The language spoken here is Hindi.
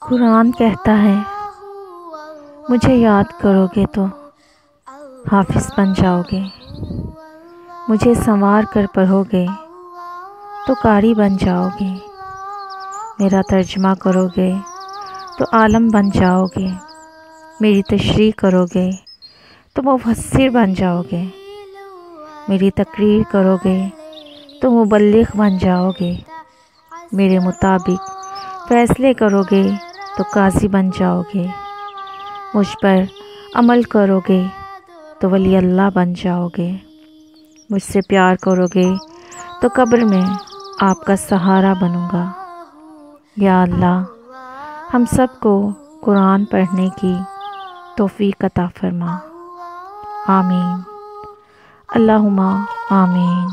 कुरान कहता है, मुझे याद करोगे तो हाफिज़ बन जाओगे, मुझे संवार कर पढ़ोगे तो कारी बन जाओगे, मेरा तर्जमा करोगे तो आलम बन जाओगे, मेरी तशरीह करोगे तो मुफस्सिर बन जाओगे, मेरी तकरीर करोगे तो मुबल्लिग़ बन जाओगे, मेरे मुताबिक फ़ैसले करोगे तो काज़ी बन जाओगे, मुझ पर अमल करोगे तो वली अल्लाह बन जाओगे, मुझसे प्यार करोगे तो कब्र में आपका सहारा बनूंगा। या अल्लाह, हम सबको कुरान पढ़ने की तौफ़ीक़ अता फ़रमा। आमीन। अल्लाहुम्मा आमीन।